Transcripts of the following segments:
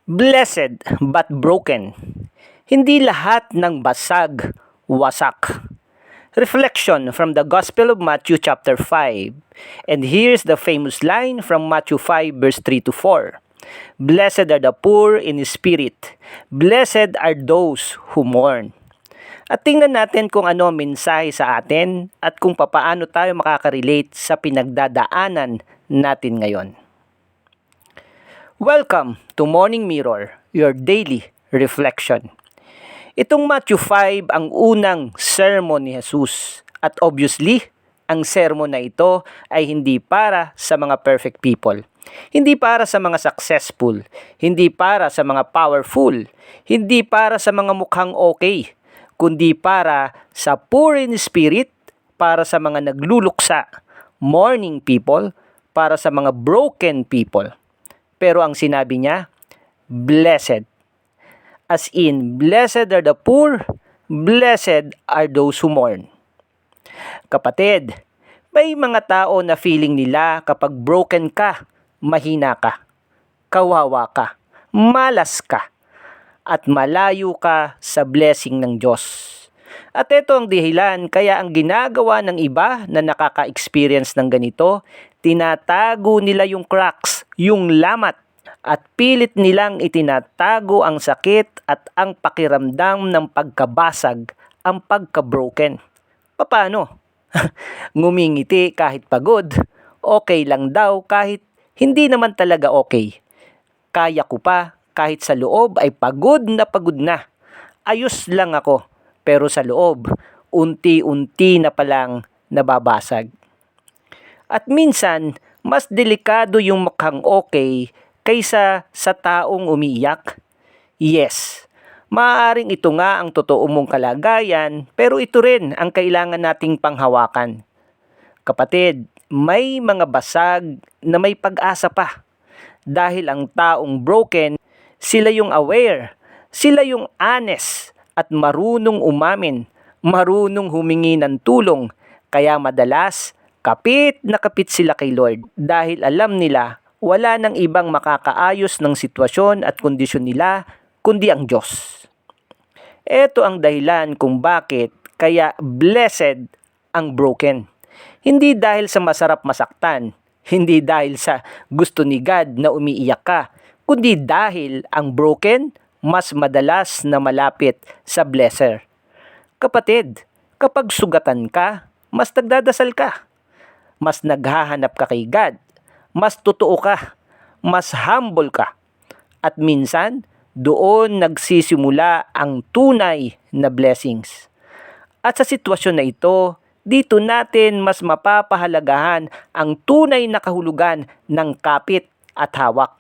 Blessed but broken. Hindi lahat ng basag, wasak. Reflection from the Gospel of Matthew chapter 5. And here's the famous line from Matthew 5 verse 3 to 4. Blessed are the poor in spirit. Blessed are those who mourn. At tingnan natin kung ano ang mensahe sa atin at kung papaano tayo makaka-relate sa pinagdadaanan natin ngayon. Welcome to Morning Mirror, your daily reflection. Itong Matthew 5 ang unang sermon ni Jesus. At obviously, ang sermon na ito ay hindi para sa mga perfect people. Hindi para sa mga successful. Hindi para sa mga powerful. Hindi para sa mga mukhang okay. Kundi para sa poor in spirit, para sa mga nagluluksa, mourning people, para sa mga broken people. Pero ang sinabi niya, blessed. As in, blessed are the poor, blessed are those who mourn. Kapatid, may mga tao na feeling nila kapag broken ka, mahina ka, kawawa ka, malas ka, at malayo ka sa blessing ng Diyos. At ito ang dahilan kaya ang ginagawa ng iba na nakaka-experience ng ganito, tinatago nila yung cracks, yung lamat, at pilit nilang itinatago ang sakit at ang pakiramdam ng pagkabasag, ang pagka-broken. Paano? Ngumingiti kahit pagod, okay lang daw kahit hindi naman talaga okay. Kaya ko pa kahit sa loob ay pagod na. Ayos lang ako, pero sa loob, unti-unti na palang nababasag. At minsan, mas delikado yung mukhang okay kaysa sa taong umiiyak. Yes, maaaring ito nga ang totoo mong kalagayan, pero ito rin ang kailangan nating panghawakan. Kapatid, may mga basag na may pag-asa pa. Dahil ang taong broken, sila yung aware, sila yung honest at marunong umamin, marunong humingi ng tulong. Kaya madalas, kapit na kapit sila kay Lord dahil alam nila wala nang ibang makakaayos ng sitwasyon at kondisyon nila kundi ang Diyos. Ito ang dahilan kung bakit kaya blessed ang broken. Hindi dahil sa masarap masaktan, hindi dahil sa gusto ni God na umiiyak ka, kundi dahil ang broken mas madalas na malapit sa blesser. Kapatid, kapag sugatan ka, mas nagdadasal ka. Mas naghahanap ka kay God. Mas totoo ka. Mas humble ka. At minsan, doon nagsisimula ang tunay na blessings. At sa sitwasyon na ito, dito natin mas mapapahalagahan ang tunay na kahulugan ng kapit at hawak.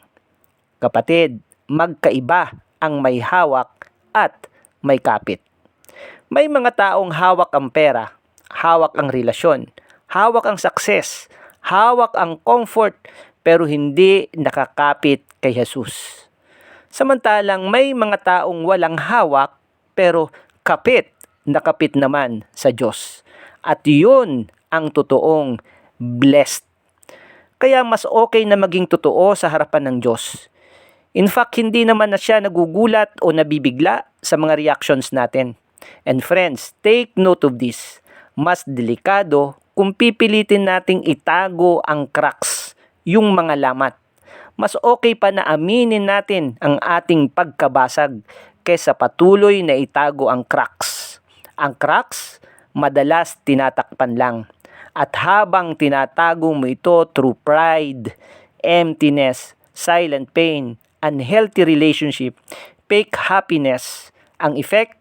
Kapatid, magkaiba ang may hawak at may kapit. May mga taong hawak ang pera, hawak ang relasyon, hawak ang success, hawak ang comfort, pero hindi nakakapit kay Jesus. Samantalang may mga taong walang hawak, pero nakapit naman sa Diyos. At yun ang totoong blessed. Kaya mas okay na maging totoo sa harapan ng Diyos. In fact, hindi naman na siya nagugulat o nabibigla sa mga reactions natin. And friends, take note of this. Mas delikado kung pipilitin nating itago ang cracks, yung mga lamat. Mas okay pa na aminin natin ang ating pagkabasag kaysa patuloy na itago ang cracks. Ang cracks, madalas tinatakpan lang. At habang tinatago mo ito through pride, emptiness, silent pain, unhealthy relationship, fake happiness, ang effect,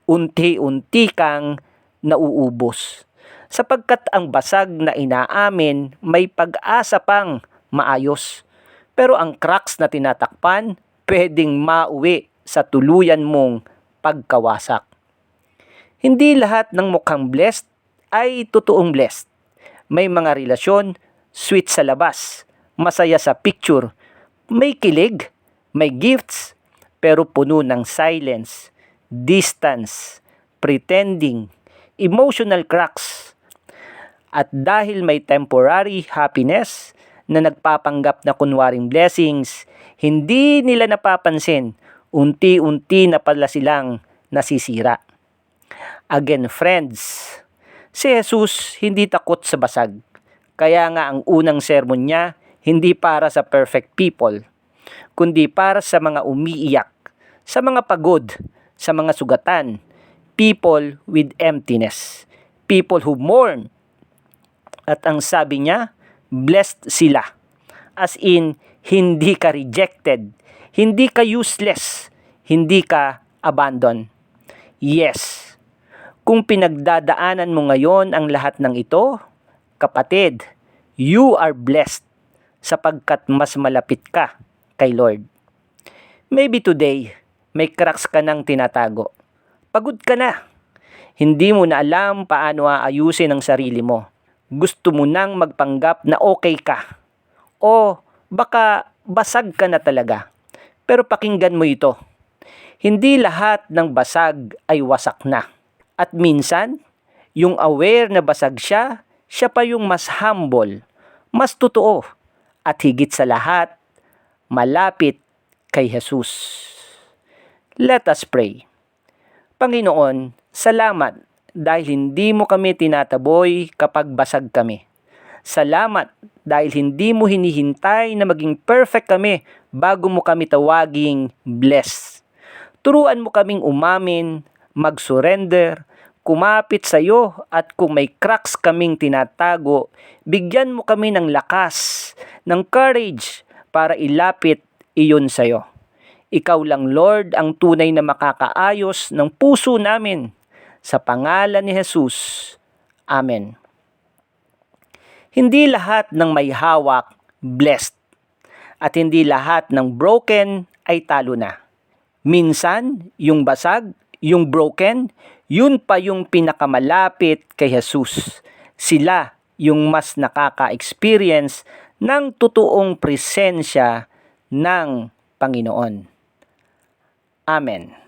unti-unti kang nauubos. Sapagkat ang basag na inaamin may pag-asa pang maayos. Pero ang cracks na tinatakpan, pwedeng mauwi sa tuluyan mong pagkawasak. Hindi lahat ng mukhang blessed ay totoong blessed. May mga relasyon, sweet sa labas, masaya sa picture, may kilig, may gifts, pero puno ng silence, distance, pretending, emotional cracks. At dahil may temporary happiness na nagpapanggap na kunwaring blessings, Hindi nila napapansin, unti-unti na pala silang nasisira. Again, friends, si Jesus hindi takot sa basag. Kaya nga ang unang sermon niya, hindi para sa perfect people, kundi para sa mga umiiyak, sa mga pagod, sa mga sugatan, people with emptiness, people who mourn. At ang sabi niya, blessed sila. As in, hindi ka rejected, hindi ka useless, hindi ka abandoned. Yes, kung pinagdadaanan mo ngayon ang lahat ng ito, kapatid, you are blessed sapagkat mas malapit ka kay Lord. Maybe today, may cracks ka nang tinatago. Pagod ka na. Hindi mo na alam paano aayusin ang sarili mo. Gusto mo nang magpanggap na okay ka. O baka basag ka na talaga. Pero pakinggan mo ito. Hindi lahat ng basag ay wasak na. At minsan, yung aware na basag siya, siya pa yung mas humble, mas totoo, at higit sa lahat, malapit kay Jesus. Let us pray. Panginoon, salamat dahil hindi mo kami tinataboy kapag basag kami. Salamat dahil hindi mo hinihintay na maging perfect kami bago mo kami tawaging blessed. Turuan mo kaming umamin, mag-surrender, kumapit sa iyo at kung may cracks kaming tinatago, bigyan mo kami ng lakas, ng courage para ilapit iyon sa iyo. Ikaw lang, Lord, ang tunay na makakaayos ng puso namin. Sa pangalan ni Jesus. Amen. Hindi lahat ng may hawak, blessed. At hindi lahat ng broken ay talo na. Minsan, yung basag, yung broken, yun pa yung pinakamalapit kay Jesus. Sila yung mas nakaka-experience ng totoong presensya ng Panginoon. Amen.